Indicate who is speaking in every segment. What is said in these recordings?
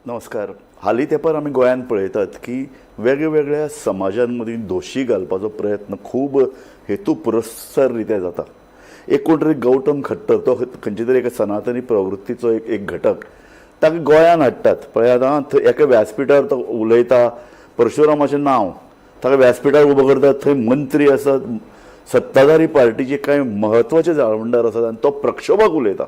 Speaker 1: नमस्कार. हालीं तेंपार आमी गोंयांत पळयतात की वेगवेगळ्या समाजांमदीं दोशी घालपाचो प्रयत्न खूब हेतुपुरस्सर रित्या जाता. एक कोण तरी गौतम खट्टर तो खंयचे तरी एका सनातनी प्रवृत्तीचो एक घटक ताका गोंयांत हाडटात. पळयात हां, एका व्यासपिठार तो उलयता, परशुरामाचें नांव ताका व्यासपिठार उबो करतात. थंय मंत्री आसात, सत्ताधारी पार्टीचे कांय म्हत्वाचे जाळवणदार आसात आनी तो प्रक्षोभक उलयता.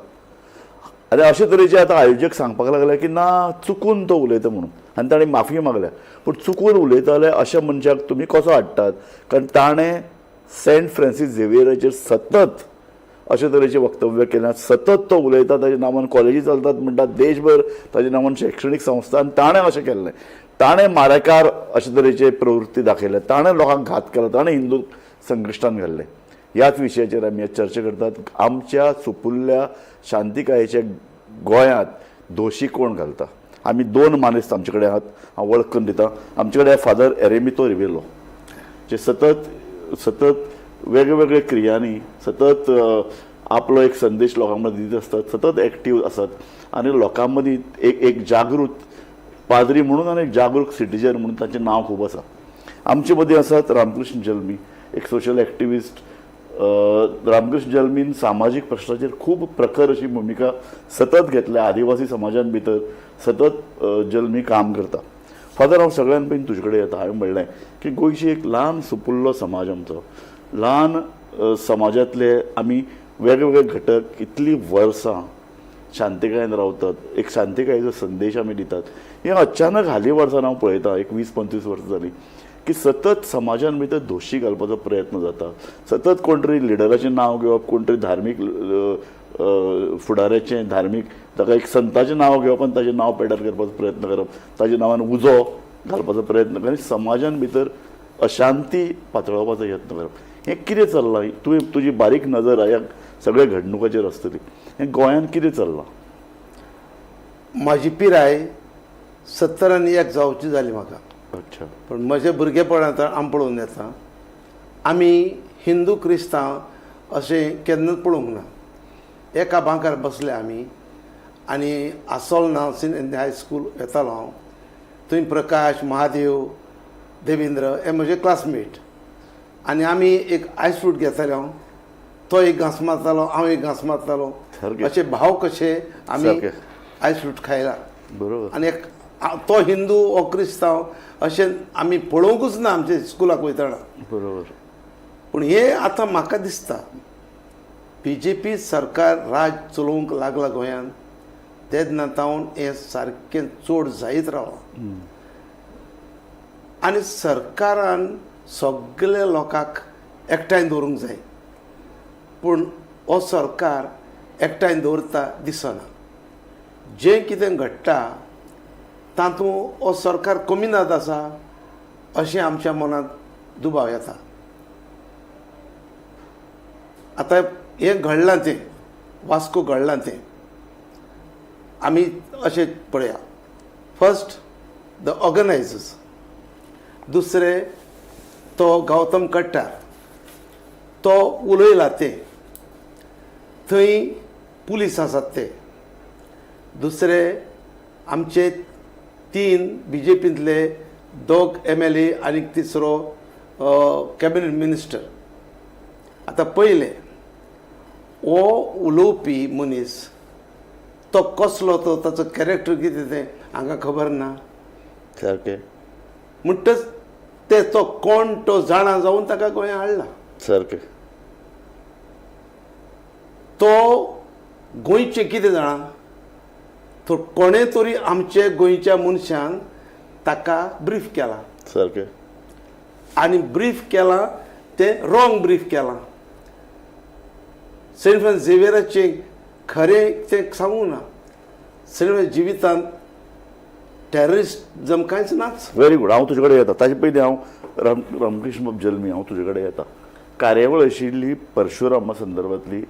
Speaker 1: आनी अशे तरेचे आतां आयोजक सांगपाक लागले की ना, चुकून तो उलयता म्हणून, आनी ताणें माफी मागल्या. पूण चुकून उलयता जाल्यार अशा मनशाक तुमी कसो हाडटात? कारण ताणें सेंट फ्रांसीस झेवियराचेर सतत अशे तरेचे वक्तव्य केल्यात. सतत तो उलयता, ताच्या नांवान कॉलेजी चलतात म्हणटात देशभर, ताच्या नांवान शैक्षणीक संस्था. आनी ताणें अशें केल्लें, ताणें मारेकार अशे तरेचे प्रवृत्ती दाखयल्या, ताणें लोकांक घात केला, ताणें हिंदू संकश्टान घाल्ले. ह्याच विशयाचेर आमी आज चर्चा करतात. आमच्या सुपुल्ल्या शांतीकायेच्या गोंयांत दोशी कोण घालता? आमी दोन मानेस्त आमचे कडेन आहात, हांव वळख करून दितां. आमचे कडेन फादर एरेमितो रिवेलो, जे सतत वेगवेगळे क्रियांनी सतत आपलो एक संदेश लोकां मदीं दित आसतात, सतत एक्टीव आसात आनी लोकां मदीं एक जागृत पाद्री म्हणून आनी एक जागरूक सिटीजन म्हणून ताचें नांव खूब आसा. आमचे मदीं आसात रामकृष्ण जल्मी, एक सोशल एक्टिविस्ट. रामकृष्ण जल्मीन सामाजीक प्रश्नाचेर खूब प्रखर अशी भुमिका सतत घेतल्या. आदिवासी समाजां भितर सतत जल्मी काम करता. फादर, हांव सगळ्यान पयलीं तुजे कडेन येता. हांवें म्हणलें की गोंयची एक ल्हान सुपुल्लो समाज आमचो, ल्हान समाजांतले आमी वेगवेगळे घटक इतलीं वर्सां शांतिकायेन रावतात, एक शांतिकायेचो संदेश आमी दितात. हें अचानक हालीं वर्सान हांव पळयतां, एक 20-25 वर्सां जालीं की सतत समाजां भितर दोशी घालपाचो प्रयत्न जाता. सतत कोण तरी लिडराचें नांव घेवप, कोण तरी धार्मीक फुडाऱ्याचें, धार्मीक ताका एक संताचें नांव घेवप आनी ताचें नांव पेड्यार करपाचो प्रयत्न करप, ताच्या नांवान उजो घालपाचो प्रयत्न करप आनी समाजां भितर अशांती पातळोवपाचो यत्न करप. हें कितें चल्लां? तुजी बारीक नजर ह्या सगळ्या घडणुकाचेर आसतली. हें गोंयांत कितें चल्लां?
Speaker 2: म्हाजी पिराय 70 जावची जाली म्हाका.
Speaker 1: अच्छा.
Speaker 2: पण म्हजें भुरगेपणांत हांव पळोवन येता, आमी हिंदू क्रिस्तांव अशें केन्नाच पळोवंक ना. एका बांकार बसले आमी आनी आसोलना सिनियर हायस्कूल येतालो हांव. थंय प्रकाश, महादेव, देवेंद्र हे म्हजे क्लासमेट. आनी आमी एक आयस फ्रूट घेताले. हांव तो एक घांस मारतालो, हांव एक घांस मारतालो. अशे भाव कशे आमी आयस फ्रूट खायला.
Speaker 1: बरोबर.
Speaker 2: आनी तो हिंदू हो क्रिस्तांव अशें आमी पळोवंकूच ना आमच्या स्कुलाक वयताना.
Speaker 1: बरोबर.
Speaker 2: पूण हे आतां म्हाका दिसता BJP सरकार राज चलोवंक लागला गोंयांत, तेन्ना तावन हें सारकें चड जायत रावलां. आनी सरकारान सगळ्या लोकांक एकठांय दवरूंक जाय, पूण हो सरकार एकठांय दवरता दिसना. जें कितें घडटा तातूंत हो सरकार कमिनात आसा अशें आमच्या मनांत दुबाव येता. आतां हें घडलां तें वास्को घडलां तें आमी अशें पळया. फर्स्ट द ऑर्गनायजर्स, दुसरे तो गौतम खट्टर तो उलयला ते, थंय पुलीस आसात ते, दुसरे आमचे 3 BJPंतले 2 MLA आनी तिसरो कॅबिनेट मिनिस्टर. आतां पयले हो उलोवपी मनीस तो कसलो, तो ताचो कॅरेक्टर कितें तें हांगा खबर ना.
Speaker 1: सारकें.
Speaker 2: म्हणटच ते तो कोण तो जाणा जावन ताका गोंयांत हाडला.
Speaker 1: सारकें.
Speaker 2: तो गोंयचें कितें जाणा, तो कोणे तरी आमचे गोंयच्या मनशान ताका ब्रीफ केला.
Speaker 1: सारकें.
Speaker 2: आनी ब्रीफ केलां तें रॉंग ब्रीफ केलां. सेंट फ्रांसीस झेवियराचें खरें तें सांगूंक ना. सगळ्या जिवितांत टॅररिस्टजम कांयच नाच.
Speaker 1: Very good. हांव तुजे कडेन येता. ताचे पयलीं हांव रामकृष्ण बाब जल्मी, हांव तुजे कडेन येता. कार्यावळ आशिल्ली परशुरामा संदर्भांतली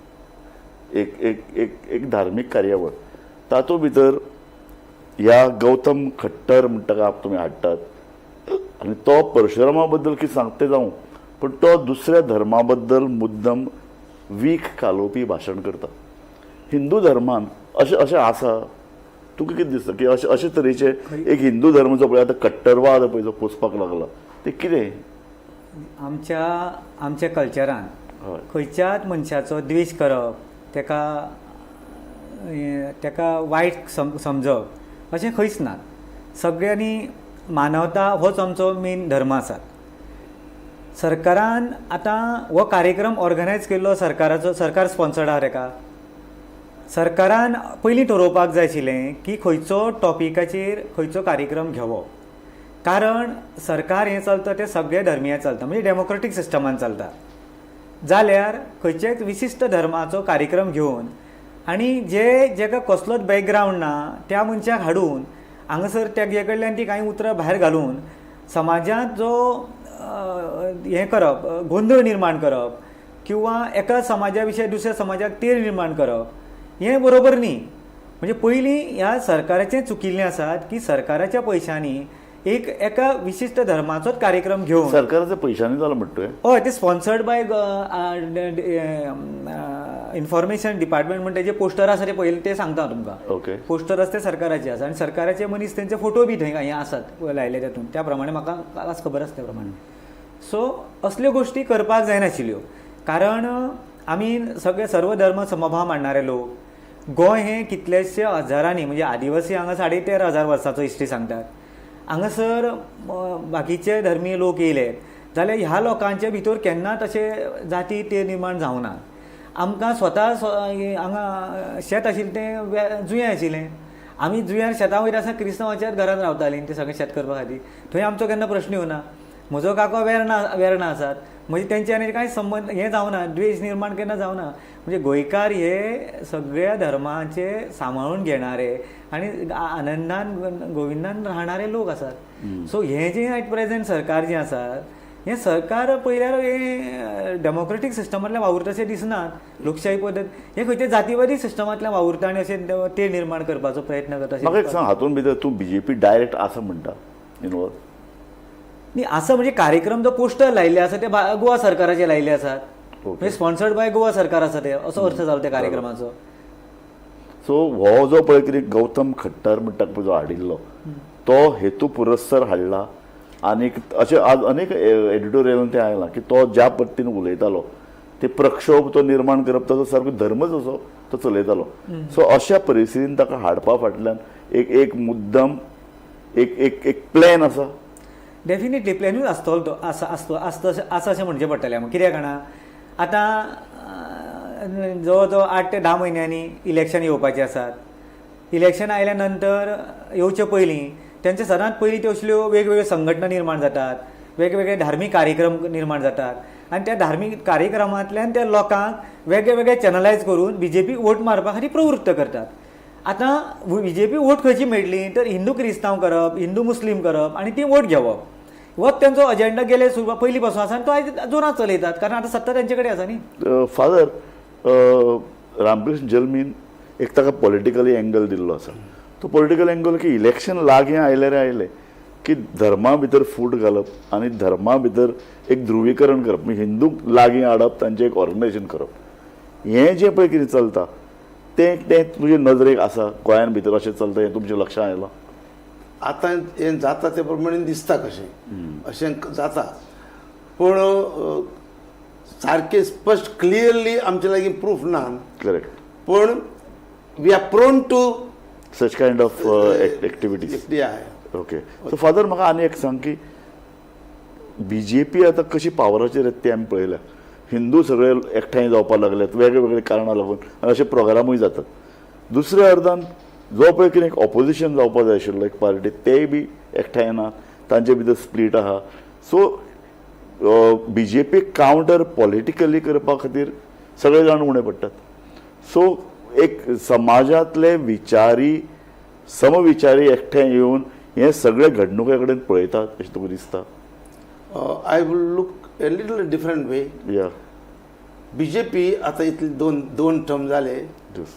Speaker 1: एक धार्मीक कार्यावळ. तातूंत भितर ह्या गौतम खट्टर म्हणटा तुमी हाडटात आनी तो परशुरामा बद्दल कितें सांगता जावं, पूण तो दुसऱ्या धर्मा बद्दल मुद्दम वीख घालोवपी भाशण करता. हिंदू धर्मान अशें आसा तुका कितें दिसता की अशे तरेचे एक हिंदू धर्म जो पळय आतां कट्टरवाद पळय जो पोसपाक लागला ते कितें?
Speaker 3: आमच्या कल्चरान
Speaker 1: हय
Speaker 3: खंयच्याच मनशाचो द्वेश करप, तेका वायट समजप अशें खंयच ना. सगळ्यांनी मानवता होच आमचो मेन धर्म आसा. सरकारान आतां हो कार्यक्रम ऑर्गनायज केल्लो सरकार स्पॉन्सर्ड आहा तेका. सरकारान पयलीं ठरोवपाक जाय आशिल्लें की खंयचो टॉपिकाचेर खंयचो कार्यक्रम घेवप. कारण सरकार हें चलता तें सगळे धर्मीय चलता, म्हणजे डेमोक्रेटीक सिस्टमान चलता. जाल्यार खंयच्याच विशिश्ट धर्माचो कार्यक्रम घेवन आनी जेका कसलोच बॅकग्रावंड ना त्या मनशाक हाडून हांगासर तेगे कडल्यान ती कांय उतरां भायर घालून समाजांत जो हें करप, गोंधळ निर्माण करप किंवा एका समाजा विशयी दुसऱ्या समाजाक तेर निर्माण करप हें बरोबर न्ही. म्हणजे पयलीं ह्या सरकाराचें चुकिल्लें आसा की सरकाराच्या पयशांनी एका विशिश्ट धर्माचोच कार्यक्रम घेवन
Speaker 1: सरकाराच्या पयशांनी जालो म्हणटा
Speaker 3: हय ते स्पॉन्सर्ड बाय इन्फॉर्मेशन डिपार्टमेंट म्हणटा जे पोस्टर आसा ते पयलीं ते सांगता तुमकां.
Speaker 1: ओके
Speaker 3: पोस्टर आसा ते सरकाराचे आसा आनी सरकाराचे मनीस तेंचे फोटो बी थंय आसात लायले तातूंत. त्या प्रमाणे म्हाका आज खबर आसा त्या प्रमाणे. सो असल्यो गोश्टी करपाक जायनाशिल्ल्यो. कारण आमी सर्व धर्म समभाव मानणारे लोक. गोंय हें कितलेशे हजारांनी, म्हणजे आदिवासी हांगा 13,500 वर्सांचो हिस्ट्री सांगतात. हांगासर बाकीचे धर्मीय लोक येयले जाल्यार ह्या लोकांचे भितर केन्नाच अशे जाती ते निर्माण जावना. आमकां स्वता हांगा शेत आशिल्लें तें जुंयें आशिल्लें. आमी जुंयार शेतां वयर आसा क्रिस्तांवाच्याच घरांत रावतालीं ते सगळें शेत करपा खातीर. थंय आमचो केन्ना प्रश्न येवना. म्हजो काको वेर्णा आसात, म्हणजे तेंचे आनी कांय संबंद हें जावना, द्वेश निर्माण केन्ना जावना. म्हणजे गोंयकार हे सगळ्या धर्माचे सांबाळून घेणारे आनी आनंदान गोविंदान राहणारे लोक आसात. सो हें जें एट प्रेझेंट सरकार जें आसा हें सरकार पयल्यार हें डेमोक्रेटीक सिस्टमांतल्यान वावुरता अशें दिसनात. लोकशाही पद्दत हें खंय तें जातीवादी सिस्टमांतल्यान वावुरता आनी अशें ते निर्माण करपाचो प्रयत्न करता.
Speaker 1: म्हाका एक सांग, हातूंत भितर तूं बीजेपी डायरेक्ट आसा म्हणटा इनवॉल्व?
Speaker 3: न्ही असं म्हणजे कार्यक्रम जो पोस्टर लायिल्ले आसा ते गोवा सरकाराचे लायिल्ले आसात. म्हणजे स्पॉन्सर्ड बाय गोवा सरकार आसा ते असो अर्थ जालो त्या कार्यक्रमाचो.
Speaker 1: सो हो जो पळय कितें गौतम खट्टर म्हणटा पळय जो हाडिल्लो तो हेतू पुरस्सर हाडला. आनीक अशें आज अनेक एडिटोरियलान तें आयलां की तो ज्या पद्दतीन उलयतालो ते प्रक्षोभ तो निर्माण करप ताचो सारको धर्मच असो तो चलयतालो. सो अशा परिस्थितीन ताका हाडपा फाटल्यान एक मुद्दम एक प्लॅन आसा.
Speaker 3: डेफिनेटली प्लॅनूच आसतलो तो आसा अशें म्हणचें पडटलें. कित्याक जाणा आतां जवळ जवळ 8 ते 10 म्हयन्यांनी इलेक्शन येवपाचीं आसात. इलेक्शन आयल्या नंतर येवचे पयलीं तेंचे सदांच पयलीं त्यो असल्यो वेगवेगळ्यो संघटना निर्माण जातात, वेगवेगळे धार्मीक कार्यक्रम निर्माण जातात आनी त्या धार्मीक कार्यक्रमांतल्यान त्या लोकांक वेगळे चॅनलायज करून बीजेपी वोट मारपा खातीर प्रवृत्त करतात. आतां बीजेपी वोट खंयची मेळटली तर हिंदू क्रिस्तांव करप, हिंदू मुस्लीम करप आनी ती वोट घेवप होच तेंचो अजेंडा गेले पयलीं पासून आसा आनी तो आयज जोरात चलयतात कारण आतां सत्ता तेंचे कडेन आसा न्ही.
Speaker 1: फादर रामकृष्ण जल्मीन एक ताका पॉलिटिकली एंगल दिल्लो आसा. तो पॉलिटिकल एंगल की इलेक्शन लागीं आयले की धर्मा भितर फूट घालप आनी धर्मा भितर एक ध्रुवीकरण करप, म्हणजे हिंदूक लागीं हाडप, तांचें एक ऑर्गनायजेशन करप. हें जें पळय कितें चलता तें तुजे नजरेक आसा गोंयान भितर अशें चलता हें तुमच्या लक्षांत आयलां?
Speaker 2: आतां हें जाता ते प्रमाणे दिसता अशें जाता. पूण सारकें स्पश्ट क्लियरली आमचे लागीं प्रूफ ना.
Speaker 1: करेक्ट.
Speaker 2: पूण we are prone to
Speaker 1: such kind of activities. Okay. So father म्हाका आनी एक सांग की बीजेपी आतां कशी पावराचेर येता तें आमी पळयल्या. हिंदू सगळे एकठांय जावपाक लागल्यात वेगळे कारणां लागून आनी अशे प्रोग्रामूय जातात. दुसऱ्या अर्दान जो पळय कितें एक ऑपोजिशन जावपाक जाय आशिल्लो एक पार्टी तेय बी एकठांय ना, तांचे भितर स्प्लीट आहा. सो बीजेपीक कावंटर पॉलिटिकली करपा खातीर सगळे जाण उणे पडटात. सो एक समाजांतले विचारी समविचारी एकठांय येवन हे सगळे घडणुके कडेन पळयतात अशें तुका दिसता?
Speaker 2: I will look a little different वे.
Speaker 1: या
Speaker 2: बीजेपी आतां इतले दोन टर्म जाले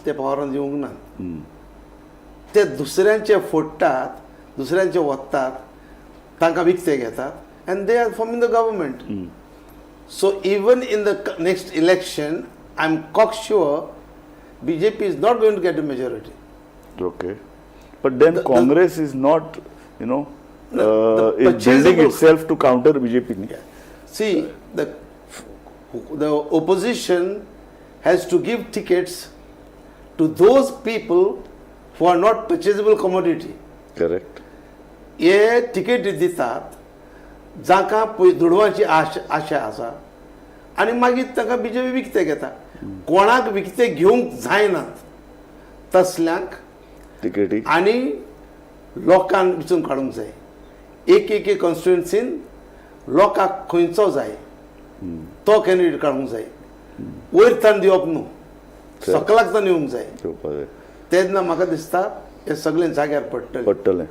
Speaker 2: ते पावरान येवंक ना. ते दुसऱ्यांचे फोडटात, दुसऱ्यांचे वत्तात, तांकां विकते घेतात and they are forming the government. So even in the next election I am quite sure BJP is not going to get a majority.
Speaker 1: Okay. But then Congress is not, you know,
Speaker 2: the
Speaker 1: is
Speaker 2: purchasable-
Speaker 1: building itself to counter BJP.
Speaker 2: See, the opposition has to give tickets to those people who are not purchasable commodity.
Speaker 1: Correct.
Speaker 2: हे ticket दितात जाका दुडवांची आशा आसा आनी मागीर ताका BJP विकते घेता. कोणाक विकते घेवंक जायनात तसल्यांक
Speaker 1: तिकेटी.
Speaker 2: आनी लोकांक विचून काडूंक जाय. एक कॉन्स्टिट्युएन्सीन लोकांक खंयचो जाय तो कॅन्डिडेट काडूंक जाय. वयर दिवप न्हू, सकलाक ताण येवंक जाय. तेन्ना म्हाका दिसता हे सगळें जाग्यार
Speaker 1: पडटलें.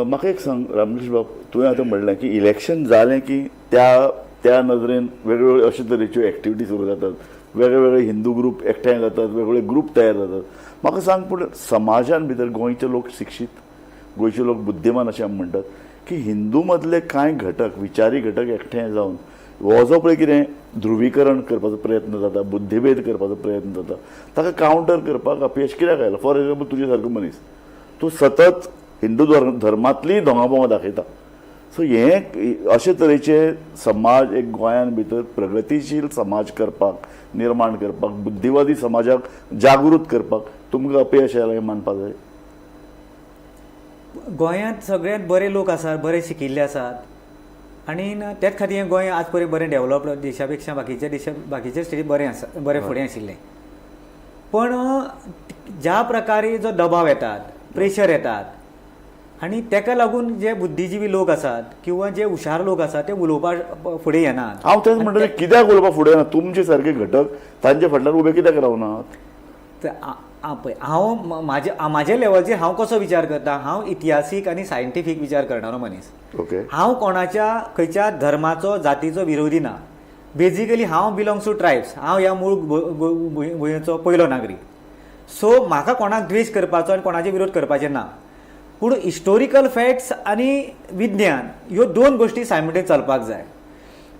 Speaker 1: म्हाका एक सांग रामकृष्ण बाब, तुवें आतां म्हणलें की इलेक्शन जालें की त्या नदरेन वेगवेगळे अशे तरेच्यो एक्टिविटी सुरू जातात, वेगळे हिंदू ग्रूप एकठांय जातात, वेगवेगळे ग्रूप तयार जातात. म्हाका सांग, पूण समाजान भितर गोंयचे लोक शिक्षीत, गोंयचे लोक बुद्धिमान अशें आमी म्हणटात की हिंदू मदले कांय घटक, विचारी घटक एकठांय जावन हो जो पळय कितें ध्रुवीकरण करपाचो प्रयत्न जाता, बुद्धीभेद करपाचो प्रयत्न जाता, ताका कावंटर करपाक अपयश कित्याक आयलां? फॉर एक्झाम्पल तुजे सारको मनीस, तूं सतत हिंदू धर्मांतलीं दोंगांपोंगां दाखयता. सो हें अशे तरेचे समाज एक गोंयान भितर प्रगतीशील समाज करपाक, निर्माण करपाक, बुद्धीवादी समाजाक जागृत करपाक तुमकां अपयश आयलां हें मानपाक जाय.
Speaker 3: गोंयांत सगळ्यांत बरे लोक आसात, बरे शिकिल्ले आसात आनी त्याच खातीर हें गोंय आज पर्यंत बरें डेव्हलप देशा पेक्षा बाकीच्या स्टेटीत बरें फुडें आशिल्लें. पण ज्या प्रकारे जो दबाव येतात, प्रेशर येतात आनी ताका लागून जे बुद्धिजीवी लोक आसात किंवा जे हुशार लोक आसात ते उलोवपाक फुडें येनात.
Speaker 1: हांव तेच म्हणटलें, कित्याक उलोवपाक फुडें येना? तुमचे सारके घटक तांचे फाटल्यान उबे कित्याक रावनात?
Speaker 3: हांव म्हाज्या लेवलचेर हांव कसो विचार करता, हांव इतिहासीक आनी सायंटिफीक विचार करणारो मनीस.
Speaker 1: ओके.
Speaker 3: हांव कोणाच्या खंयच्या धर्माचो जातीचो विरोधी ना. बेजिकली हांव बिलोंग्स टू ट्रायब्स. हांव ह्या मूळ गोंयचो पयलो नागरीक. सो म्हाका कोणाक द्वेश करपाचो आनी कोणाचे विरोध करपाचे ना. पूण हिस्टोरिकल फॅक्ट्स आनी विज्ञान ह्यो दोन गोश्टी सायमल्टेनियस चलपाक जाय.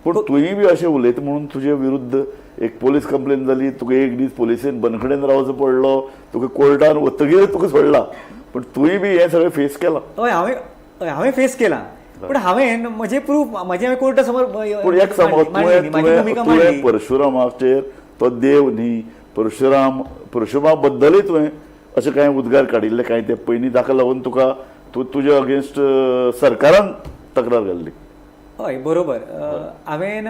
Speaker 1: पूण तुवें बी अशें उलयता म्हणून तुजे विरुद्ध एक पोलीस कंप्लेन जाली, तुका एक दीस पोलिसेन बंदखणेन रावचो पडलो, तुका कोर्टान वतकीर तुका सोडला. पूण तुवें बी हें सगळें फेस केलां.
Speaker 3: हय, हांवें फेस केलां. पूण हांवें म्हजें प्रूफ हांवें कोर्टा समोर
Speaker 1: पूण एक समज तुवें परशुरामाचेर तो देव न्ही, परशुरामा बद्दलूय तुवें अशें कांय उद्गार काडिल्ले कांय ते पयलीं, ताका लागून तुका तुजे अगेन्स्ट सरकारान तक्रार घाल्ली.
Speaker 3: हय, बरोबर. हांवें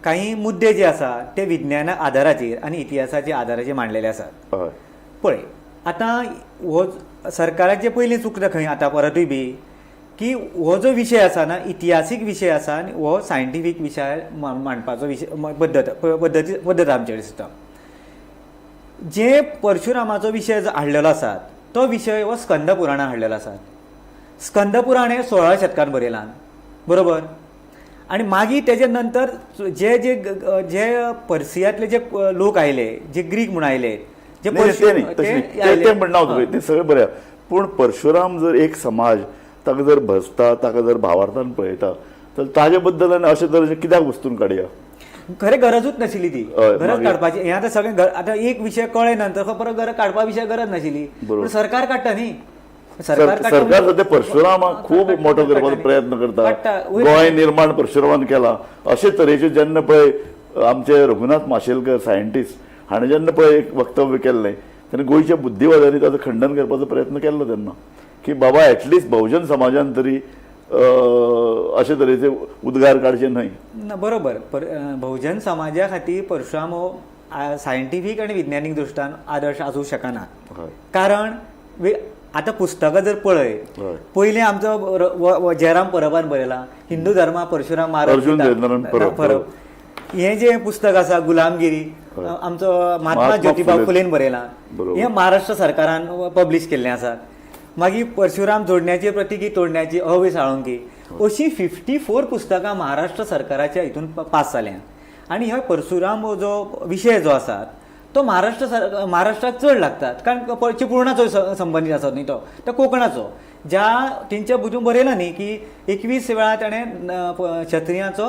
Speaker 3: काही मुद्दे जे आसा ते विज्ञाना आधाराचेर आनी इतिहासाच्या आधाराचेर मांडलेले आसात.
Speaker 1: हय.
Speaker 3: पळय, आतां हो सरकाराचें पयलीं चुकता खंय आतां परतूय बी की हो जो विशय आसा ना, इतिहासीक विशय आसा आनी हो सायंटिफीक विशय मांडपाचो विशय पद्दत आमचे दिसता. जे परशुरामाचो विशय हाडलेलो आसा तो विशय हो स्कंद पुराणान हाडलेलो आसा. स्कंद पुराण हें 16व्या शेतकान बरयलां, बरोबर. आनी मागीर तेजे नंतर जे जे जे पर्सियांतले जे लोक आयले, जे ग्रीक म्हूण आयले, जे
Speaker 1: ते सगळें बरें. पूण परशुराम जर एक समाज ताका जर भजता, ताका जर भावार्थान पळयता, तर ताजे बद्दल आनी अशे तरेचे कित्याक वस्तून काडया?
Speaker 3: खरें गरजूच नाशिल्ली ती. गरज काडपाची हें आतां सगळें आतां एक विशय कळ्ळे नंतर परत गरज काडपा विशय गरज नाशिल्ली. पूण सरकार काडटा न्ही.
Speaker 1: सरकार सध्या परशुरामाक खूब मोठो करपाचो प्रयत्न करता. गोंय निर्माण परशुरामान केला अशे तरेचे जेन्ना पळय आमचे रघुनाथ माशेलकर सायंटिस्ट हाणें जेन्ना पळय एक वक्तव्य केल्लें तेन्ना गोंयच्या बुद्धिवाद्यांनी ताचो खंडन करपाचो प्रयत्न केल्लो तेन्ना की बाबा एटलिस्ट बहुजन समाजान तरी अशे तरेचे उद्गार काडचे न्हय.
Speaker 3: बरोबर. बहुजन समाजा खातीर परशुराम हो सायंटिफीक आनी विज्ञानीक दृश्टान आदर्श आसूंक शकना. कारण आतां पुस्तकां जर पळय, पयलीं आमचो जयराम परबान बरयला हिंदू धर्मा परशुराम परब. हें जे पुस्तक आसा गुलामगिरी आमचो महात्मा ज्योतिबा फुलेन बरयलां. हें महाराष्ट्र सरकारान पब्लीश केल्लें आसा. मागीर परशुराम जोडण्याची प्रतिकी तोडण्याची अवे साळुंकी अशीं 54 पुस्तकां महाराष्ट्र सरकाराच्या हितून पास जाल्या. आनी हो परशुराम हो जो विशय जो आसा तो महाराष्ट्राक चड लागतात. कारण चिपळुणाचो संबंदीत आसा न्ही तो कोंकणाचो. ज्या तेंच्या भितून बरयलां न्ही की 21 वेळा ताणें क्षत्रियाचो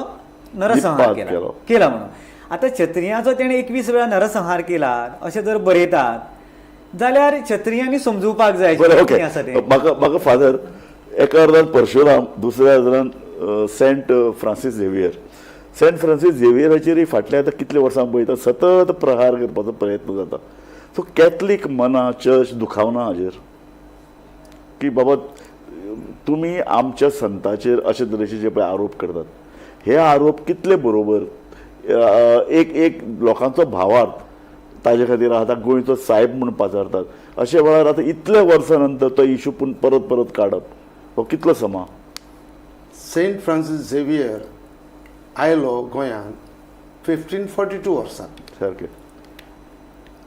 Speaker 3: नरसंहार केला म्हणून. आतां क्षत्रियाचो तेणें 21 वेळा नरसंहार केला अशें जर बरयतात जाल्यार क्षत्रियांनी समजूपाक जाय
Speaker 1: बरें
Speaker 3: कितें
Speaker 1: ओके
Speaker 3: आसा तें.
Speaker 1: म्हाका फादर एका अर्दान परशुराम दुसऱ्या अर्दान saint Francis Xavier. Saint Francis झेवियराचेर फाटल्या आतां कितले वर्सां पळयता सतत प्रहार करपाचो प्रयत्न जाता. सो कॅथलीक मना चर्च दुखावना हाजेर की बाबा तुमी आमच्या संताचेर अशे तरेचे जे पळय आरोप करतात हे आरोप कितले बरोबर. एक लोकांचो भावार्थ ताजे खातीर आतां गोंयचो साहेब म्हूण पाचारतात अशे वेळार आतां इतल्या वर्सां नंतर तो इशू पूण परत परत काडप हो कितलो समा.
Speaker 2: सेंट फ्रांसीस झेवियर आयलो गोंयांत 1542 वर्सां
Speaker 1: सारकें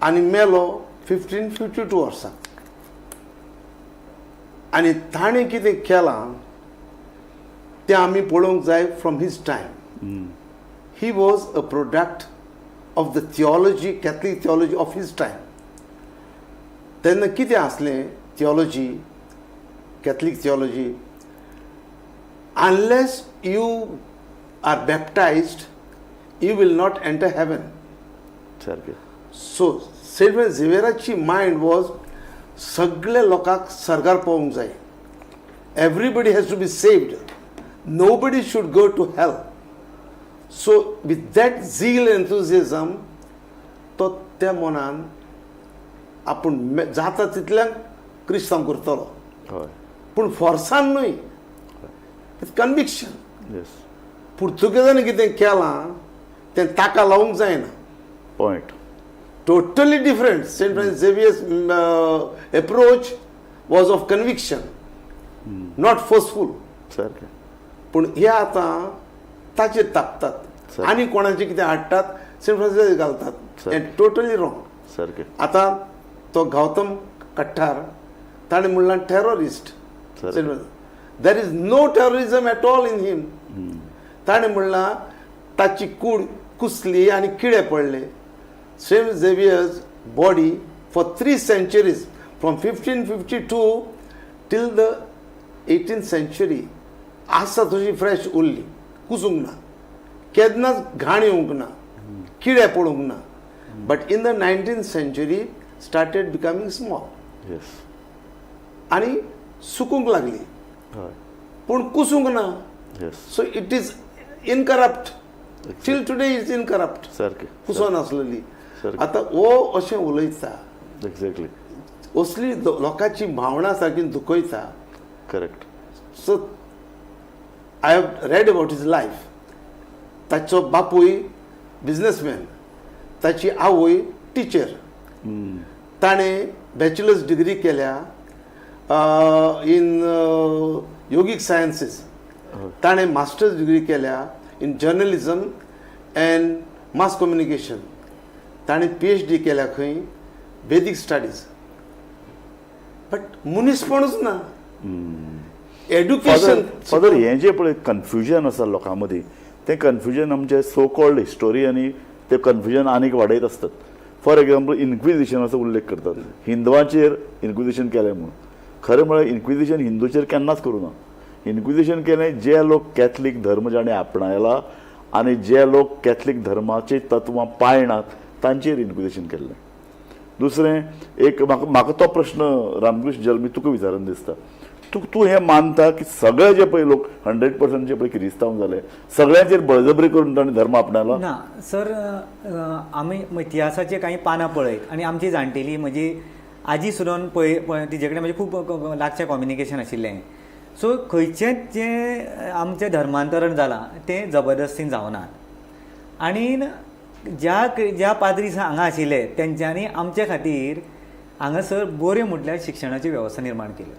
Speaker 2: आनी मेलो 1552 वर्सां. आनी ताणें कितें केलां तें आमी पळोवंक जाय from his time. He was a product of the theology Catholic theology of his time. तेन्ना कितें आसलें theology Catholic theology unless you are baptised you will not enter heaven.
Speaker 1: सारकें
Speaker 2: सो सेंट झेवियराची मायंड वॉज सगळे लोकांक सर्गार पळोवंक जाय. Everybody has to be saved. Nobody should go to hell. So with that zeal enthusiasm तो त्या मनान आपूण जाता तितल्यांक क्रिस्तांव करतलो
Speaker 1: हय
Speaker 2: पूण फोर्सान न्हय विथ कन्विक्शन.
Speaker 1: येस
Speaker 2: पुर्तुगेजांनी कितें केलां तें ताका लावंक जायना.
Speaker 1: Point
Speaker 2: Totally different. St. Francis Xavier's approach was of conviction, not forceful.
Speaker 1: सारकें
Speaker 2: पूण हे आतां ताचेर तापतात आनी कोणाचें कितें हाडटात सेंट फ्रांसीस घालतात. हें टोटली रॉंग.
Speaker 1: सारकें
Speaker 2: आतां तो गौतम कट्टार ताणें म्हणलां terrorist. There is no terrorism at all in him. ताणें म्हणलां ताची कूड कुसली आनी किडे पडले. Saint Xavier's body for 3 centuries, from 1552 till the 18th century, आसा तशी फ्रेश उरली, कुसूंक ना, केन्नाच घाण येवंक ना, किडे पडूंक ना. But in the 19th century started becoming small.
Speaker 1: Yes
Speaker 2: आनी सुकूंक लागली
Speaker 1: हय
Speaker 2: पूण कुसूंक ना.
Speaker 1: Yes
Speaker 2: so it is incorrupt. Till today is incorrupt.
Speaker 1: सारकें
Speaker 2: कुसोन आसलेली.
Speaker 1: सारकें
Speaker 2: आतां वो अशें उलयता
Speaker 1: एक्झॅक्टली
Speaker 2: असली लोकांची भावना सारकी दुखयता.
Speaker 1: Correct.
Speaker 2: So I have read about his life. ताचो बापूय बिझनेसमॅन, ताची आवय टिचर. ताणें बॅचलर्स डिग्री केल्या इन योगीक सायन्सीस. ताणें मास्टर्स डिग्री केल्या in journalism and mass communication. ताणें PhD केल्या खंय वेदीक स्टडीज. बट मनीसपणूच ना. एड्युकेशन
Speaker 1: फादर हें जें पळय कन्फ्युजन आसा लोकां मदीं तें कन्फ्युजन आमचे सो कॉल्ड हिस्टोरियनी तें कन्फ्युजन आनीक वाडयत आसतात. फॉर एग्जाम्पल इन्क्विजिशनाचो उल्लेख करतात. हिंदवांचेर इन्क्विजिशन केलें म्हणून. खरें म्हळ्यार इन्क्विजिशन हिंदूचेर केन्नाच करूं ना. इन्क्विजिशन केलें जे लोक कॅथलीक धर्म जाणें आपणायला आनी जे लोक कॅथलीक धर्माची तत्वां पाळनात तांचेर इन्क्विजिशन केल्लें. दुसरें एक म्हाका तो प्रश्न रामकृष्ण जल्मी तुका विचारून दिसता. तूं हें मानता की सगळे जे पळय लोक 100% जे पळय क्रिस्तांव जाले सगळ्यांचेर बळजबरी करून ताणें धर्म आपणायला.
Speaker 3: ना सर, आमी इतिहासाचे काही पानां पळयत आनी आमची जाणटेली म्हजी आजी सुद्दां पळय तिजे कडेन म्हणजे खूब लागचें कम्युनिकेशन आशिल्लें. सो खंयचेंच जें आमचें धर्मांतरण जालां तें जबरदस्तीन जावनात. आनी ज्या पाद्री हांगा आशिल्ले तेंच्यांनी आमचे खातीर हांगासर बऱ्यो म्हटल्यार शिक्षणाची वेवस्था निर्माण केली.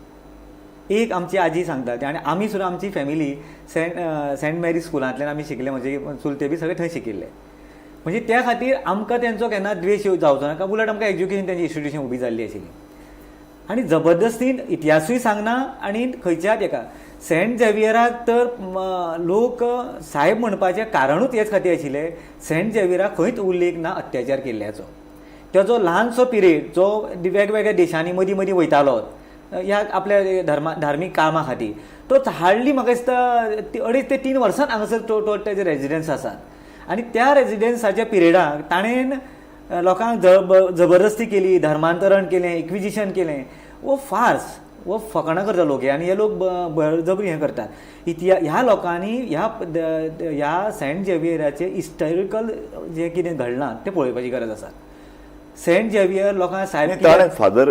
Speaker 3: एक आमची आजी सांगता ते आनी आमी सुद्दां आमची फॅमिली सेंट मॅरी स्कुलांतल्यान आमी शिकले. म्हजे चुलते बी सगळे थंय शिकिल्ले. म्हणजे त्या खातीर आमकां तेंचो केन्ना द्वेश जावचो नाका. उलट आमकां एज्युकेशन तेंची इन्स्टिट्यूशन उबी जाल्ली आशिल्ली. आनी जबरदस्तीन इतिहासूय सांगना आनी खंयच्याच एका सेंट झेवियराक तर लोक साहेब म्हणपाचें कारणूच हेच खातीर आशिल्लें सेंट झेवियराक खंयच उल्लेख ना अत्याचार केल्ल्याचो. तेजो ल्हानसो पिरियड जो वेगवेगळ्या देशांनी मदीं मदीं वयतालो ह्या आपल्या धार्मीक कामा खातीर तो हार्डली म्हाका दिसता 2.5 ते 3 वर्सां हांगासर तेजे रेजिडन्स आसात. आनी त्या रेजिडन्साच्या पिरियडाक ताणें लोकांक जबरदस्ती केली, धर्मांतरण केलें, इक्विजिशन केलें, वो फार्स, वो फकाणां करता लोक हे, आनी हे लोक बळजबरी हें करतात. ह्या लोकांनी ह्या सेंट झेवियराचें हिस्टॉरिकल जें कितें घडलां तें पळोवपाची गरज आसा. सेंट झेवियर लोकांक सारकें
Speaker 1: ताणें फादर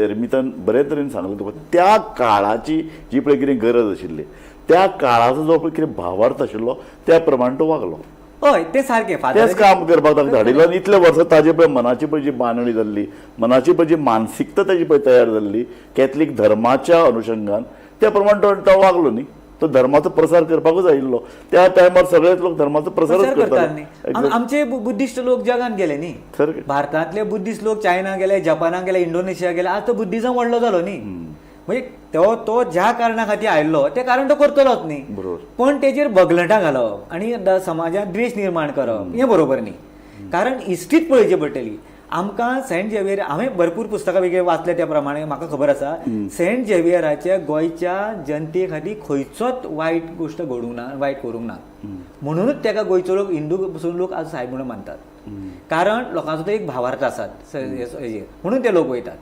Speaker 1: एरमितान बरे तरेन सांगलें तुका त्या काळाची जी पळय कितें गरज आशिल्ली, त्या काळाचो जो पळय कितें भावार्थ आशिल्लो त्या प्रमाणे तो वागलो.
Speaker 3: हय तें सारकें.
Speaker 1: तेच काम करपाक ताका धाडिल्लो आनी इतले वर्सां ताजे पळय मनाची पळय जी बांदणी जाल्ली, मनाची पळय जी मानसिकता ताजी पळय तयार जाल्ली कॅथलीक धर्माच्या अनुशंगान, त्या प्रमाणे तो वागलो न्ही. तो धर्माचो प्रसार करपाकूच आयिल्लो. त्या टायमार सगळेच लोक धर्माचो प्रसारच करताले.
Speaker 3: आमचे बुद्धिस्ट लोक जगान गेले न्ही.
Speaker 1: सारकें.
Speaker 3: भारतांतले बुद्धिस्ट लोक चायना गेले, जपानाक गेले, इंडोनेशिया गेले. आज तो बुद्धिझम व्हडलो जालो न्ही. म्हणजे तो ज्या कारणा खातीर आयिल्लो ते कारण तो करतलोच न्ही.
Speaker 1: बरोबर.
Speaker 3: पण तेजेर बगलटां घालप आनी समाजात द्वेश निर्माण करप हें बरोबर न्ही. कारण हिस्ट्रीच पळोवची पडटली. आमकां सेंट झेवियर, हांवें भरपूर पुस्तकां वेगळे वाचले त्या प्रमाणे म्हाका खबर आसा सेंट झेवियराचे गोंयच्या जनते खातीर खंयचोच वायट गोश्ट घडूंक ना, वायट करूंक ना. म्हणूनच ताका गोंयचो लोक, हिंदू पसून लोक आज सायब म्हणून मानतात. कारण लोकांचो तो एक भावार्थ आसात म्हणून ते लोक वयतात.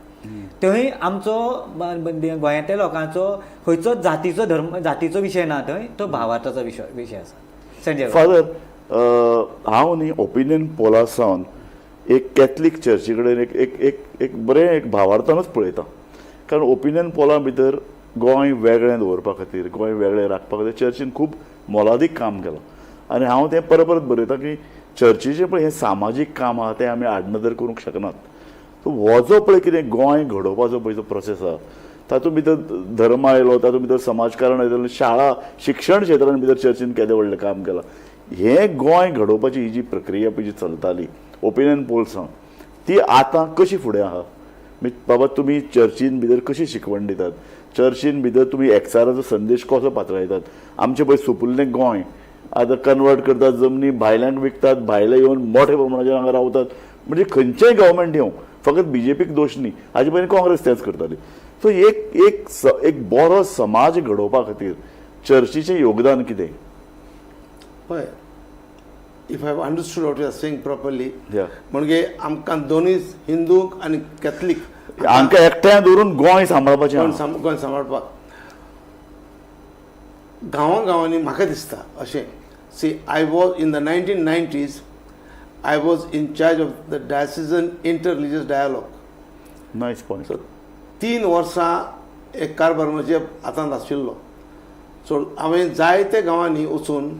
Speaker 3: थंय आमचो गोंयांतल्या लोकांचो खंयचोच जातीचो विशय ना, थंय तो भावार्थाचो विशय आसा. सेंट झेवियर
Speaker 1: फादर, हांव न्ही ओपिनियन पोला सावन एक कॅथलीक चर्ची कडेन एक बरें एक भावार्थानूच पळयता. कारण ओपिनियन पोला भितर गोंय वेगळें दवरपा खातीर, गोंय वेगळें राखपा खातीर चर्चीन खूब मोलादीक काम केलां. आनी हांव तें परत बरयतां की चर्चीचें पळय हें सामाजीक काम आहा तें आमी आडनदर करूंक शकनात. सो हो जो पळय कितें गोंय घडोवपाचो पळय जो प्रोसेस आहा तातूंत भितर धर्म आयलो, तातूंत भितर समाजकारण आयलें, शाळा शिक्षण क्षेत्रांत भितर चर्चीन केदें व्हडलें काम केलां. हें गोंय घडोवपाची ही जी प्रक्रिया पळय जी चलताली ओपिनियन पोल्सां ती आतां कशी फुडें आहा. बाबा तुमी चर्चीन भितर कशी शिकवण दितात, चर्चीन भितर तुमी एक्साराचो संदेश कसो पातळयतात. आमचें पळय सुपुल्लें गोंय आतां कन्वर्ट करतात, जमनी भायल्यांक विकतात, भायले येवन मोठ्या प्रमाणाचेर हांगा रावतात. म्हणजे खंयचेंय गव्हर्मेंट येवं, फकत बीजेपीक दोश न्ही, हाजे पयलीं काँग्रेस तेंच करताली. सो एक बरो समाज घडोवपा खातीर चर्चीचें योगदान कितें?
Speaker 2: पळय, if I have understood what you are saying properly,
Speaker 1: Yeah.
Speaker 2: म्हणजे आमकां दोनूय हिंदू आनी कॅथलीक
Speaker 1: आमकां एकठांय दवरून गोंय सांबाळपाचें आहा.
Speaker 2: गोंय सांबाळपाक गांवांनी म्हाका दिसता अशें. See, I was in the 1990s I was in charge of the diocesan inter religious dialogue.
Speaker 1: Nice point.
Speaker 2: 3 वर्सां एक कारभार म्हजे हातांत आशिल्लो. सो हांवें जायते गांवांनी वचून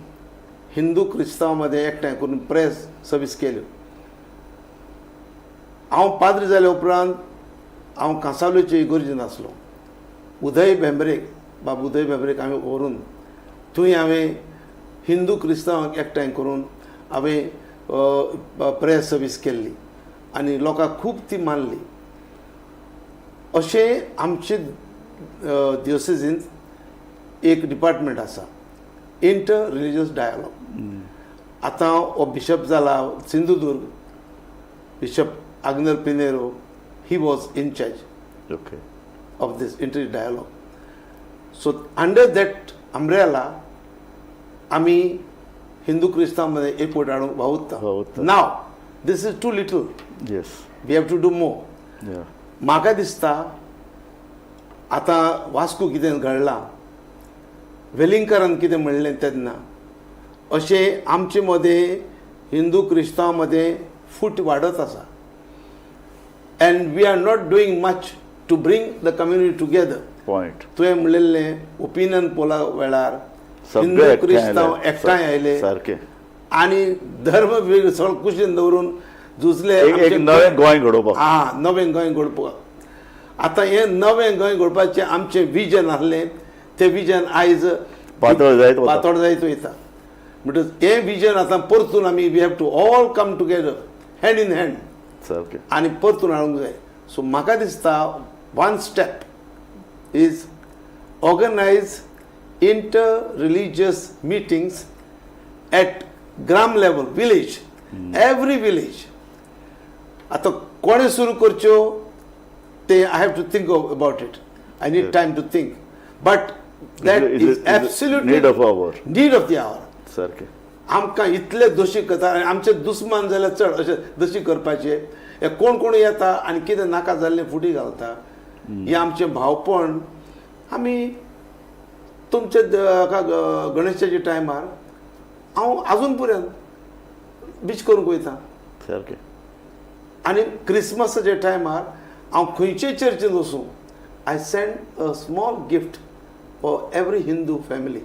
Speaker 2: हिंदू क्रिस्तांव मध्ये एकठांय करून प्रेस सर्वीस केल्यो. हांव पाद्री जाले उपरांत हांव कांसावलेचे इगोर्जीन आसलो. उदय भेंब्रेक, बाब उदय भेंब्रेक हांवें व्हरून थंय हांवें हिंदू क्रिस्तांवांक एकठांय करून हांवें प्रेस सर्वीस केल्ली आनी लोकांक खूब ती मानली. अशें आमचे दियोसेसींत एक डिपार्टमेंट आसा, इंटर रिलिजियस डायलॉग. आतां हो बिशप जाला Sindhudurg, bishop Agnelo Pinheiro, he was in charge
Speaker 1: okay
Speaker 2: of this inter dialogue. So under that umbrella आमी हिंदू क्रिस्तांवांमध्ये एकवट हाडूंक वावुरता. Now this is too little.
Speaker 1: Yes,
Speaker 2: we have to do more. म्हाका दिसता आतां वास्को कितें घडलां, वेलिंगकरान कितें म्हणलें तेन्ना अशें आमचे मदें हिंदू क्रिस्तांव मदें फूट वाडत आसा. And we are not doing much to bring the community together.
Speaker 1: Point.
Speaker 2: तुवें म्हणलेलें ओपिनियन पोला वेळार
Speaker 1: सगळे
Speaker 2: हिंदू क्रिस्तांव एकठांय आयले
Speaker 1: सारकें
Speaker 2: आनी धर्म सगळें कुशीन दवरून झुजले.
Speaker 1: एक नवें गोंय घडोवपाक.
Speaker 2: हां, नवें गोंय घडोवपाक. आतां हें नवें गोंय घडोवपाचें आमचें विजन आसलें, तें विजन आयज
Speaker 1: पातळ जायत
Speaker 2: वयता. म्हणटच हें विजन आतां परतून आमी we have to all come together hand in hand
Speaker 1: सारकें
Speaker 2: आनी परतून हाडूंक जाय. सो म्हाका दिसता one step is organise inter religious meetings at gram level, village, every village. आतां कोणें सुरू करच्यो ते I have to think about it. I need time to think, but that is absolutely
Speaker 1: need of our
Speaker 2: need of the hour.
Speaker 1: सारकें.
Speaker 2: आमकां इतले दोशी करता आनी आमचे दुस्मान जाल्यार चड अशे दोशी करपाचे हे कोण कोण येता आनी कितें नाका जाल्लें फुटी घालता हे आमचें भावपण आमी तुमचे गणेशाच्या टायमार हांव आजून पर्यंत बीच करूंक वयता
Speaker 1: सारकें.
Speaker 2: आनी क्रिसमसाच्या टायमार हांव खंयचेय चर्चीन वचूं I send a small gift for every Hindu family.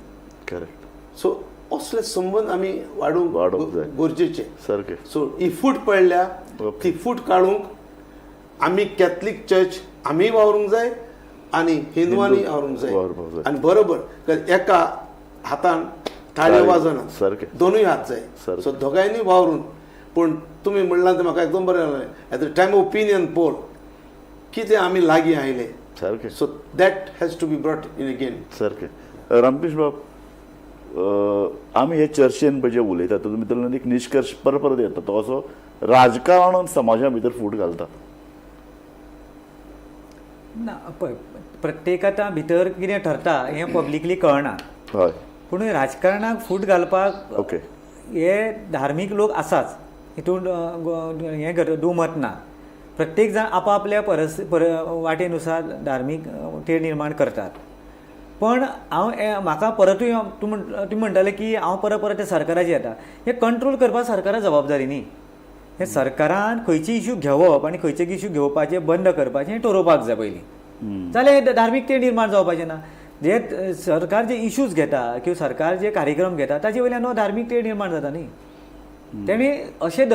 Speaker 1: Correct.
Speaker 2: So असले संबंद आमी
Speaker 1: वाडोवंक
Speaker 2: वाडोवंक
Speaker 1: जाय.
Speaker 2: गरजेचे.
Speaker 1: सारकें.
Speaker 2: सो ही फूट पडल्या
Speaker 1: Okay.
Speaker 2: ती फूट काडूंक आमी कॅथलीक चर्च आमी वावरूंक जाय आनी हिंदुवांनी वावरूंक
Speaker 1: वावरपाक
Speaker 2: जाय
Speaker 1: जाय.
Speaker 2: आनी बरोबर एका हातान ताळे
Speaker 1: ताळे.
Speaker 2: वाजना
Speaker 1: सारकें.
Speaker 2: दोनूय हात जाय.
Speaker 1: सारकें.
Speaker 2: सो दोगांयनी वावरून पूण तुमी म्हणलां तें म्हाका एकदम बरें लागलें at the time of opinion poll कितें आमी लागीं आयले.
Speaker 1: सारकें.
Speaker 2: So that has to be brought in again.
Speaker 1: सारकें. रामकृष्ण बाब, आमी हे चर्चेन पळय जे उलयता तातूंत भितर एक निश्कर्श परत परत येता तो असो राजकारण समाजा भितर फूट घालता.
Speaker 3: ना पळय प्रत्येकाच्या भितर कितें ठरता हें पब्लिकली कळना.
Speaker 1: हय.
Speaker 3: पूण राजकारणाक फूट घालपाक
Speaker 1: ओके.
Speaker 3: हे धार्मीक लोक आसाच हितून हें दुमत ना. प्रत्येक जाण आपापल्या वाटेनुसार धार्मीक ते निर्माण करतात. पण हांव म्हाका परतूय तुमी म्हणटाले की हांव परत परत त्या सरकाराचेर येता. हे कंट्रोल करपाक सरकाराची जबाबदारी न्ही. हे सरकारान खंयचे इश्यू घेवप आनी खंयचे इश्यू घेवपाचे बंद करपाचें हें ठरोवपाक जाय पयलीं. जाल्यार धार्मीक ते निर्माण जावपाचें ना. जे सरकार जे इश्यूज घेता किंवा सरकार जे कार्यक्रम घेता ताजे वयल्यान धार्मीक ते निर्माण जाता न्ही. तेणी अशे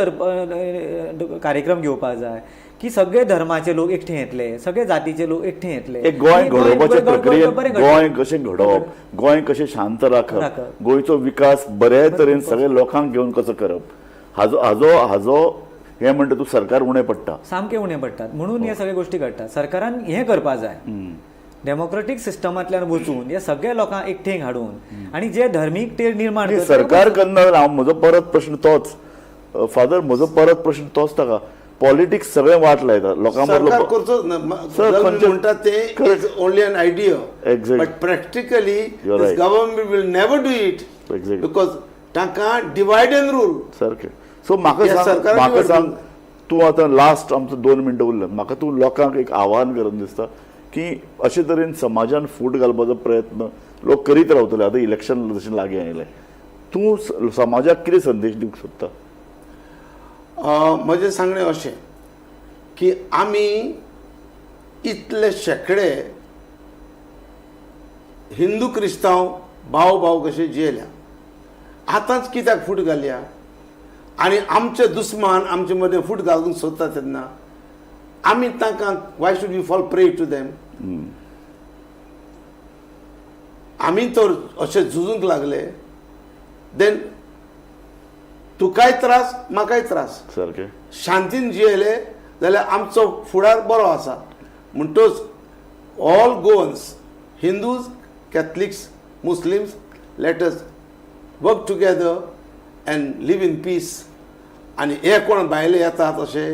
Speaker 3: कार्यक्रम घेवपाक जाय की सगळे धर्माचे लोक एकठे येतले, सगळे जातीचे लोक एकठे येतले.
Speaker 1: एक गोंय घडोवपाचे प्रक्रियेत गोंय कशें घडोवप, गोंय कशें शांत राखप, गोंयचो विकास बऱ्या तरेन सगळ्या लोकांक घेवन कसो करप हाजो हाजो हाजो हें म्हणटा तूं सरकार उणें पडटा.
Speaker 3: सामकें उणें पडटात. म्हणून हे सगळे गोश्टी घडटात. सरकारान हें करपाक जाय डेमोक्रेटीक सिस्टमांतल्यान वचून हे सगळ्या लोकांक एकठेंग हाडून आनी जे धर्मीक ते निर्माण करता
Speaker 1: सरकार करना. हांव म्हजो परत प्रश्न तोच फादर, म्हजो परत प्रश्न तोच ताका. पॉलिटिक्स सगळें वाट लायता लोकां
Speaker 2: सरकार
Speaker 1: मदलो.
Speaker 2: करचो म्हणटा ते is only an idea.
Speaker 1: Exactly.
Speaker 2: But practically
Speaker 1: You're right.
Speaker 2: Government will never do it
Speaker 1: Exactly.
Speaker 2: Because तांकां डिवायड अँड रूल.
Speaker 1: सारकें. सो म्हाका सांग तूं आतां लास्ट आमचो 2 मिनटां उरल्यात. म्हाका तूं लोकांक एक आव्हान करन दिसता की अशे तरेन समाजान फूट घालपाचो प्रयत्न लोक करीत रावतले. आतां इलेक्शन जशें लागीं आयलें. तूं समाजाक कितें संदेश दिवंक सोदता?
Speaker 2: म्हजें सांगणें अशें की आमी इतले शेकडे हिंदू क्रिस्तांव भाव भाव कशे जियेल्या. आतांच कित्याक फूट घालया आनी आमचे दुस्मान आमचे मदें फूट घालूंक सोदता तेन्ना आमी तांकां why should we fall prey to them. आमी तर अशे झुजूंक लागले देन तुकाय त्रास म्हाकाय त्रास.
Speaker 1: सारकें.
Speaker 2: शांतीन जियेले जाल्यार आमचो फुडार बरो आसा. म्हणटच all Goans Hindus Catholics Muslims let us work together and live in peace. आनी हे कोण भायले येतात अशे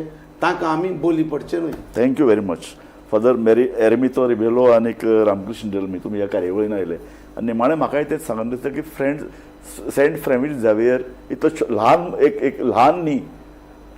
Speaker 2: तांकां आमी बोली पडचे न्हय.
Speaker 1: Thank you very much father Eremito Rebelo आनी रामकृष्ण डेलमी, तुमी ह्या कार्यावळीन आयले. आनी निमाणें म्हाकाय तेच सांगून दिसता की सेंट फ्रॅमिस झेवियर इतलो ल्हान एक ल्हान न्ही,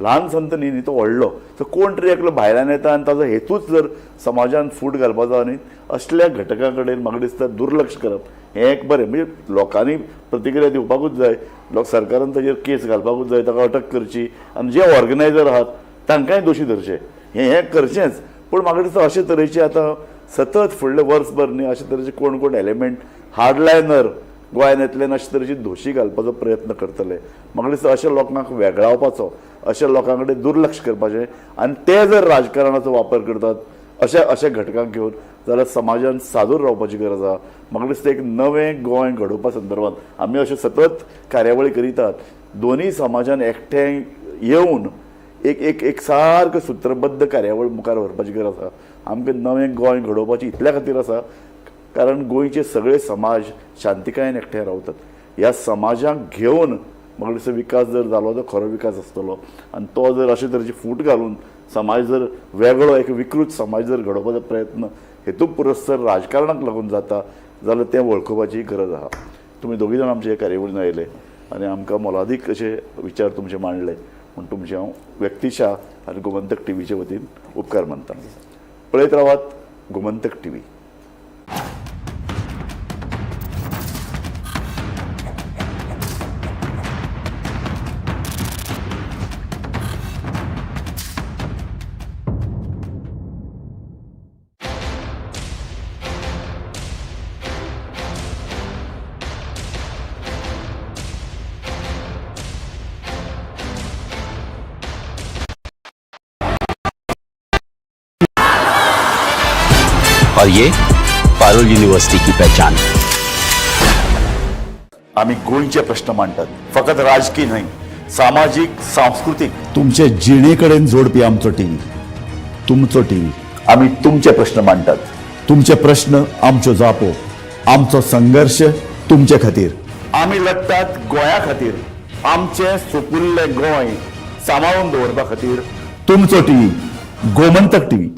Speaker 1: ल्हान संत न्ही तो व्हडलो. सो कोण तरी एकलो भायल्यान येता आनी ताजो हेतूच जर समाजान फूट घालपाचो आनी असल्या घटकां कडेन म्हाका दिसता दुर्लक्ष करप हें एक बरें. म्हणजे लोकांनी प्रतिक्रिया दिवपाकूच जाय, लोक सरकारान ताजेर केस घालपाकूच जाय, ताका अटक करची आनी जे ऑर्गनायझर आहात तांकांय दोशी धरचे. हें करचेंच. पूण म्हाका दिसता अशे तरेचे आतां सतत फुडले वर्सभर न्ही अशे तरेचे कोण कोण एलिमेंट हार्डलायनर गोंयांत येतल्यान अशे तरेची दोशी घालपाचो प्रयत्न करतले. म्हाका दिसता अशा लोकांक वेगळावपाचो, अशा लोकां कडेन दुर्लक्ष करपाचें आनी ते जर राजकारणाचो वापर करतात अशा घटकांक घेवन जाल्यार समाजान सादूर रावपाची गरज आसा. म्हाका दिसता एक नवें गोंय घडोवपा संदर्भांत आमी अशे सतत कार्यावळी करीतात. दोनूय समाजान एकठांय येवन एक सारको सुत्रबद्ध कार्यावळ मुखार व्हरपाची गरज आसा. आमकां नवें गोंय घडोवपाची इतल्या खातीर आसा कारण गोंयचे सगळे समाज शांतिकायेन एकठांय रावतात. ह्या समाजाक घेवन म्हाका दिसता विकास जर जालो तो खरो विकास आसतलो. आनी तो जर अशे तरेची फूट घालून समाज जर वेगळो एक विकृत समाज जर घडोवपाचो प्रयत्न हेतू पुरस्सर राजकारणाक लागून जाता जाल्यार तें वळखुपाची गरज आसा. तुमी दोगी जाण आमचे ह्या कार्यावळीन आयले आनी आमकां मोलादीक अशे विचार तुमचे मांडले म्हूण तुमचे हांव व्यक्तिशा आनी गोमंतक टीव्हीचे वतीन उपकार मानतां. पळयत रावात गोमंतक टीव्ही.
Speaker 4: और ये पारुल यूनिवर्सिटी की पहचान.
Speaker 1: आम्ही गोंयचे प्रश्न मांडटात, फकत राजकीय न्हय, सामाजीक सांस्कृतिक. तुमचे जिणेकडेन जोडपी आमचो टीव्ही, तुमचो टीव्ही. आम्ही तुमचे प्रश्न मांडटात. तुमचे प्रश्न आमच्यो जापो, आमचो संघर्ष तुमचे खातीर. आम्ही लढटात गोंया खातीर, आमचे सोपुल्ले गोंय सांबाळून दवरपा खातीर. तुमचो टीव्ही, गोमंतक टीव्ही.